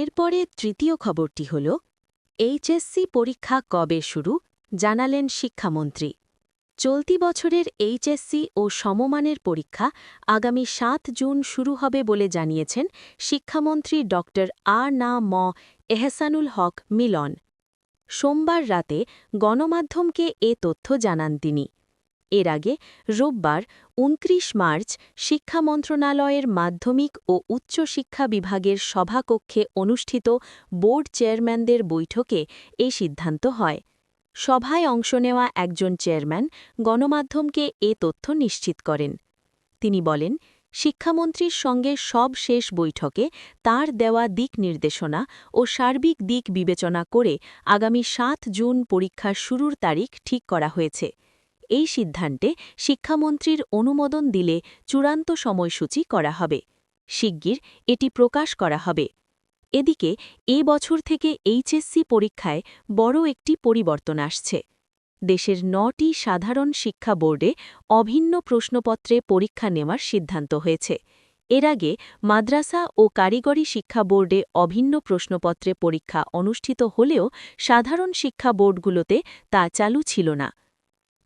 এরপরে তৃতীয় খবরটি হল এইচএসসি পরীক্ষা কবে শুরু জানালেন শিক্ষামন্ত্রী। চলতি বছরের এইচএসসি ও সমমানের পরীক্ষা আগামী ৭ জুন শুরু হবে বলে জানিয়েছেন শিক্ষামন্ত্রী ড আ.ন.ম এহসানুল হক মিলন। সোমবার রাতে গণমাধ্যমকে এ তথ্য জানান তিনি। এর আগে রোববার ২৯ মার্চ শিক্ষা মন্ত্রণালয়ের মাধ্যমিক ও উচ্চশিক্ষা বিভাগের সভাকক্ষে অনুষ্ঠিত বোর্ড চেয়ারম্যানদের বৈঠকে এ সিদ্ধান্ত হয়। সভায় অংশ নেওয়া একজন চেয়ারম্যান গণমাধ্যমকে এ তথ্য নিশ্চিত করেন। তিনি বলেন, শিক্ষামন্ত্রীর সঙ্গে সব শেষ বৈঠকে তাঁর দেওয়া দিক নির্দেশনা ও সার্বিক দিক বিবেচনা করে আগামী ৭ জুন পরীক্ষা শুরুর তারিখ ঠিক করা হয়েছে। এই সিদ্ধান্তে শিক্ষামন্ত্রীর অনুমোদন দিলে চূড়ান্ত সময়সূচি করা হবে। শিগগির এটি প্রকাশ করা হবে। এদিকে এ বছর থেকে এইচএসসি পরীক্ষায় বড় একটি পরিবর্তন আসছে। দেশের ৯টি সাধারণ শিক্ষা বোর্ডে অভিন্ন প্রশ্নপত্রে পরীক্ষা নেওয়ার সিদ্ধান্ত হয়েছে। এর আগে মাদ্রাসা ও কারিগরি শিক্ষা বোর্ডে অভিন্ন প্রশ্নপত্রে পরীক্ষা অনুষ্ঠিত হলেও সাধারণ শিক্ষা বোর্ডগুলোতে তা চালু ছিল না।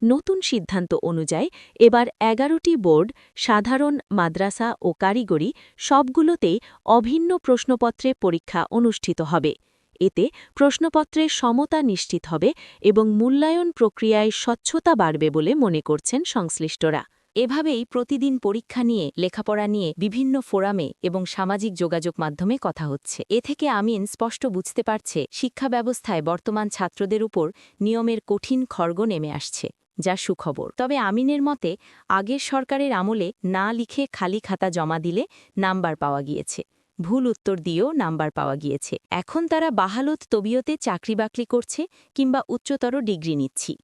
নতুন সিদ্ধান্ত অনুযায়ী এবার ১১টি বোর্ড, সাধারণ, মাদ্রাসা ও কারিগরি সবগুলোতেই অভিন্ন প্রশ্নপত্রে পরীক্ষা অনুষ্ঠিত হবে। এতে প্রশ্নপত্রের সমতা নিশ্চিত হবে এবং মূল্যায়ন প্রক্রিয়ায় স্বচ্ছতা বাড়বে বলে মনে করছেন সংশ্লিষ্টরা। এভাবেই প্রতিদিন পরীক্ষা নিয়ে, লেখাপড়া নিয়ে বিভিন্ন ফোরামে এবং সামাজিক যোগাযোগ মাধ্যমে কথা হচ্ছে। এ থেকে আমিন স্পষ্ট বুঝতে পারছে শিক্ষা ব্যবস্থায় বর্তমান ছাত্রদের উপর নিয়মের কঠিন খড়গ নেমে আসছে, যা সুখবর। তবে আমিনের মতে আগের সরকারের আমলে না লিখে খালি খাতা জমা দিলে নাম্বার পাওয়া গিয়েছে, ভুল উত্তর দিয়েও নাম্বার পাওয়া গিয়েছে। এখন তারা বাহালত তবিয়তে চাকরি-বাকরি করছে কিংবা উচ্চতর ডিগ্রি নিচ্ছি।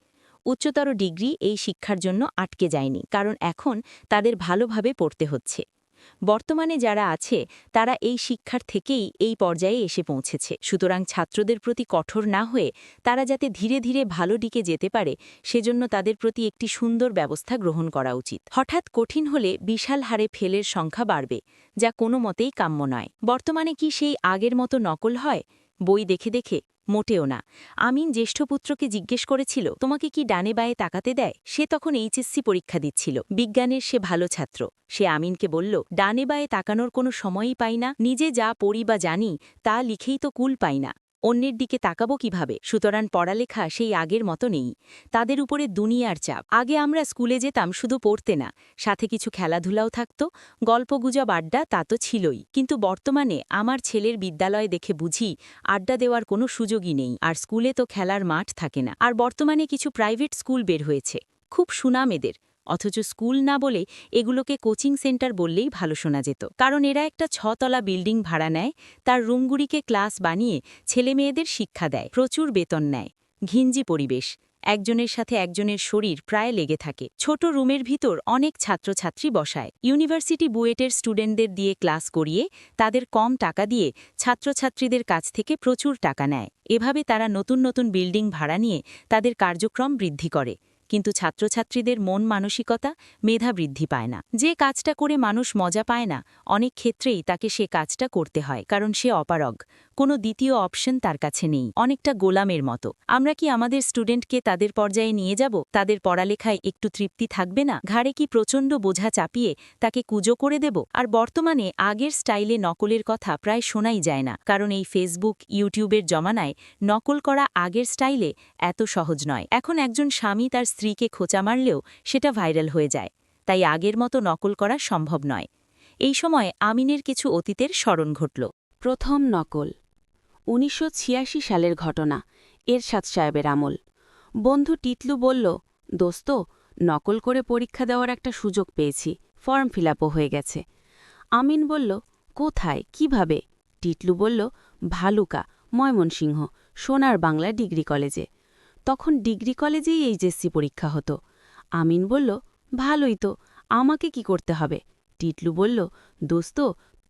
উচ্চতর ডিগ্রি এই শিক্ষার জন্য আটকে যায়নি, কারণ এখন তাদের ভালোভাবে পড়তে হচ্ছে। বর্তমানে যারা আছে তারা এই শিক্ষার থেকেই এই পর্যায়ে এসে পৌঁছেছে। সুতরাং ছাত্রদের প্রতি কঠোর না হয়ে তারা যাতে ধীরে ধীরে ভালো দিকে যেতে পারে, সেজন্য তাদের প্রতি একটি সুন্দর ব্যবস্থা গ্রহণ করা উচিত। হঠাৎ কঠিন হলে বিশাল হারে ফেলের সংখ্যা বাড়বে, যা কোনো মতেই কাম্য নয়। বর্তমানে কি সেই আগের মতো নকল হয় বই দেখে দেখে? মোটেও না। আমিন জ্যেষ্ঠ পুত্রকে জিজ্ঞেস করেছিল, তোমাকে কি ডানে বায়ে তাকাতে দেয়? সে তখন এইচএসসি পরীক্ষা দিচ্ছিল। বিজ্ঞানের সে ভালো ছাত্র। সে আমিনকে বলল, ডানে বায়ে তাকানোর কোনো সময়ই পাই না, নিজে যা পড়ি বা জানি তা লিখেই তো কুল পাই না, অন্যের দিকে তাকাবো কিভাবে? সুতরাং পড়ালেখা সেই আগের মতো নেই। তাদের উপরে দুনিয়ার চাপ। আগে আমরা স্কুলে যেতাম শুধু পড়তে না, সাথে কিছু খেলাধুলাও থাকত, গল্পগুজব আড্ডা তা তো ছিলই। কিন্তু বর্তমানে আমার ছেলের বিদ্যালয় দেখে বুঝি আড্ডা দেওয়ার কোনো সুযোগই নেই, আর স্কুলে তো খেলার মাঠ থাকে না। আর বর্তমানে কিছু প্রাইভেট স্কুল বের হয়েছে, খুব সুনাম এদের, অথচ স্কুল না বলে এগুলোকে কোচিং সেন্টার বললেই ভালো শোনা যেত। কারণ এরা একটা ৬ তলা বিল্ডিং ভাড়া নেয়, তার রুমগুলিকে ক্লাস বানিয়ে ছেলেমেয়েদের শিক্ষা দেয়, প্রচুর বেতন নেয়। ঘিঞ্জি পরিবেশ, একজনের সাথে একজনের শরীর প্রায় লেগে থাকে। ছোট রুমের ভিতর অনেক ছাত্রছাত্রী বসায়। ইউনিভার্সিটি বুয়েটের স্টুডেন্টদের দিয়ে ক্লাস করিয়ে তাদের কম টাকা দিয়ে ছাত্রছাত্রীদের কাছ থেকে প্রচুর টাকা নেয়। এভাবে তারা নতুন নতুন বিল্ডিং ভাড়া নিয়ে তাদের কার্যক্রম বৃদ্ধি করে, কিন্তু ছাত্রছাত্রীদের মন মানসিকতা, মেধা বৃদ্ধি পায় না। যে কাজটা করে মানুষ মজা পায় না, অনেক ক্ষেত্রেই তাকে সে কাজটা করতে হয়, কারণ সে অপারগ, কোনো দ্বিতীয় অপশন তার কাছে নেই, অনেকটা গোলামের মতো। আমরা কি আমাদের স্টুডেন্টকে তাদের পর্যায়ে নিয়ে যাব? তাদের পড়ালেখায় একটু তৃপ্তি থাকবে না? ঘাড়ে কি প্রচণ্ড বোঝা চাপিয়ে তাকে কুজো করে দেব? আর বর্তমানে আগের স্টাইলে নকলের কথা প্রায় শোনাই যায় না, কারণ এই ফেসবুক, ইউটিউবের জমানায় নকল করা আগের স্টাইলে এত সহজ নয়। এখন একজন স্বামী তার স্ত্রীকে খোঁচা মারলেও সেটা ভাইরাল হয়ে যায়, তাই আগের মতো নকল করা সম্ভব নয়। এই সময় আমিনের কিছু অতীতের স্মরণ ঘটল। প্রথম নকল ১৯৮৬ সালের ঘটনা, এরশাদ সাহেবের আমল। বন্ধু টিটলু বলল, দোস্ত, নকল করে পরীক্ষা দেওয়ার একটা সুযোগ পেয়েছি, ফর্ম ফিল আপও হয়ে গেছে। আমিন বলল, কোথায়, কিভাবে? টিটলু বলল, ভালুকা, ময়মনসিংহ, সোনার বাংলা ডিগ্রি কলেজে। তখন ডিগ্রি কলেজেই এইচএসসি পরীক্ষা হতো। আমিন বলল, ভালোই তো, আমাকে কি করতে হবে? টিটলু বলল, দোস্ত,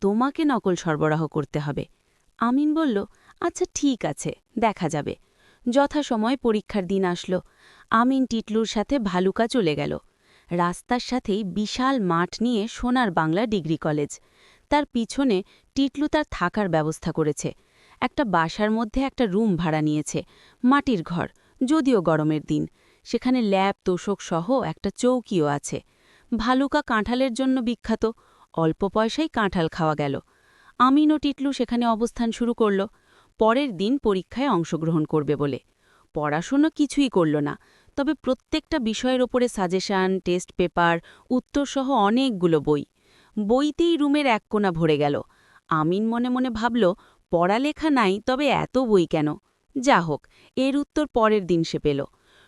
তোমাকে নকল সরবরাহ করতে হবে। আমিন বলল, আচ্ছা ঠিক আছে, দেখা যাবে। যথাসময় পরীক্ষার দিন আসলো। আমিন টিটলুর সাথে ভালুকা চলে গেল। রাস্তার সাথেই বিশাল মাঠ নিয়ে সোনার বাংলা ডিগ্রি কলেজ। তার পিছনে টিটলু তার থাকার ব্যবস্থা করেছে। একটা বাসার মধ্যে একটা রুম ভাড়া নিয়েছে, মাটির ঘর, যদিও গরমের দিন। সেখানে ল্যাব তোষক সহ একটা চৌকিও আছে। ভালুকা কাঁঠালের জন্য বিখ্যাত, অল্প পয়সায় কাঁঠাল খাওয়া গেল। আমিন ও টিটলু সেখানে অবস্থান শুরু করল, পরের দিন পরীক্ষায় অংশগ্রহণ করবে বলে। পড়াশুনো কিছুই করল না, তবে প্রত্যেকটা বিষয়ের ওপরে সাজেশন, টেস্ট পেপার, উত্তরসহ অনেকগুলো বই। বইতেই রুমের এক কোণা ভরে গেল। আমিন মনে মনে ভাবল, পড়ালেখা নাই, তবে এত বই কেন? যা হোক, এর উত্তর পরের দিন সে পেল।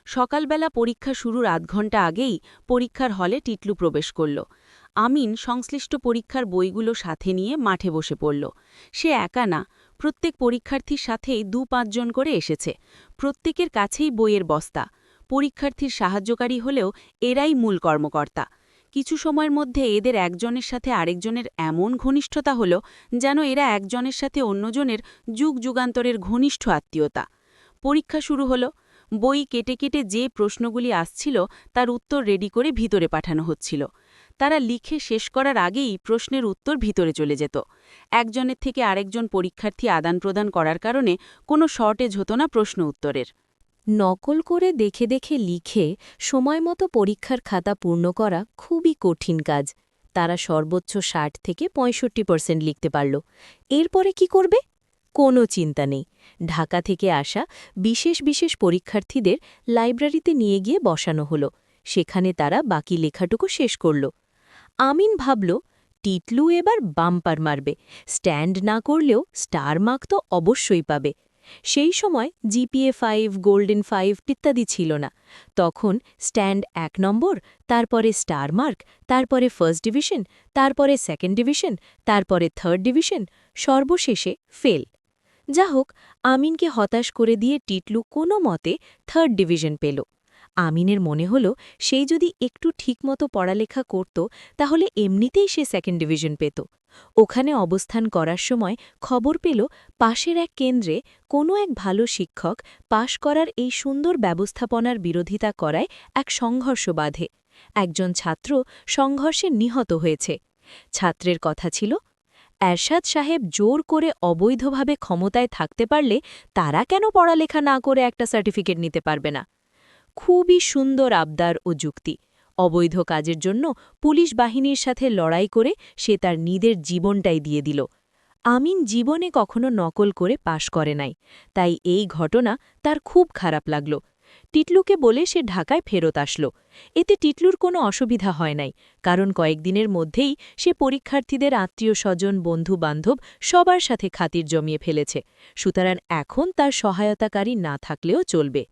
সকালবেলা পরীক্ষা শুরুর আধ ঘণ্টা আগেই পরীক্ষার হলে টিটলু প্রবেশ করল। আমিন সংশ্লিষ্ট পরীক্ষার বইগুলো সাথে নিয়ে মাঠে বসে পড়ল। সে একা না, প্রত্যেক পরীক্ষার্থীর সাথেই ২-৫ জন করে এসেছে। প্রত্যেকের কাছেই বইয়ের বস্তা। পরীক্ষার্থীর সাহায্যকারী হলেও এরাই মূল কর্মকর্তা। কিছু সময়ের মধ্যে এদের একজনের সাথে আরেকজনের এমন ঘনিষ্ঠতা হল, যেন এরা একজনের সাথে অন্যজনের যুগ যুগান্তরের ঘনিষ্ঠ আত্মীয়তা। পরীক্ষা শুরু হলো। বই কেটে কেটে যে প্রশ্নগুলি আসছিল তার উত্তর রেডি করে ভিতরে পাঠানো হচ্ছিল। তারা লিখে শেষ করার আগেই প্রশ্নের উত্তর ভিতরে চলে যেত। একজনের থেকে আরেকজন পরীক্ষার্থী আদান প্রদান করার কারণে কোনো শর্টেজ হতো না প্রশ্ন উত্তরের। নকল করে দেখে দেখে লিখে সময়মতো পরীক্ষার খাতা পূর্ণ করা খুবই কঠিন কাজ। তারা সর্বোচ্চ ৬০ থেকে ৬৫% লিখতে পারল। এরপরে কি করবে? কোনো চিন্তা নেই। ঢাকা থেকে আসা বিশেষ বিশেষ পরীক্ষার্থীদের লাইব্রেরিতে নিয়ে গিয়ে বসানো হলো। সেখানে তারা বাকি লেখাটুকু শেষ করল। আমিন ভাবল, টিটলু এবার বাম্পার মারবে। স্ট্যান্ড না করলেও স্টার মার্ক তো অবশ্যই পাবে। সেই সময় জিপিএ 5, গোল্ডেন 5 ইত্যাদি ছিল না। তখন স্ট্যান্ড ১ নম্বর, তারপরে স্টার মার্ক, তারপরে ফার্স্ট ডিভিশন, তারপরে সেকেন্ড ডিভিশন, তারপরে থার্ড ডিভিশন, সর্বশেষে ফেল। যা হোক, আমিনকে হতাশ করে দিয়ে টিটলু কোনো মতে থার্ড ডিভিশন পেল। আমিনের মনে হল, সেই যদি একটু ঠিকমতো পড়ালেখা করত তাহলে এমনিতেই সে সেকেন্ড ডিভিশন পেত। ওখানে অবস্থান করার সময় খবর পেল পাশের এক কেন্দ্রে কোনো এক ভালো শিক্ষক পাশ করার এই সুন্দর ব্যবস্থাপনার বিরোধিতা করায় এক সংঘর্ষ বাধে। একজন ছাত্র সংঘর্ষে নিহত হয়েছে। ছাত্রের কথা ছিল, এরশাদ সাহেব জোর করে অবৈধভাবে ক্ষমতায় থাকতে পারলে তারা কেন পড়ালেখা না করে একটা সার্টিফিকেট নিতে পারবে না? খুবই সুন্দর আবদার ও যুক্তি। অবৈধ কাজের জন্য পুলিশ বাহিনীর সাথে লড়াই করে সে তার নিজের জীবনটাই দিয়ে দিল। আমিন জীবনে কখনো নকল করে পাশ করে নাই, তাই এই ঘটনা তার খুব খারাপ লাগল। টিটলুকে বলে সে ঢাকায় ফেরত আসল। এতে টিটলুর কোনো অসুবিধা হয় নাই, কারণ কয়েকদিনের মধ্যেই সে পরীক্ষার্থীদের আত্মীয় স্বজন, বন্ধু বান্ধব সবার সাথে খাতির জমিয়ে ফেলেছে। সুতরাং এখন তার সহায়তাকারী না থাকলেও চলবে।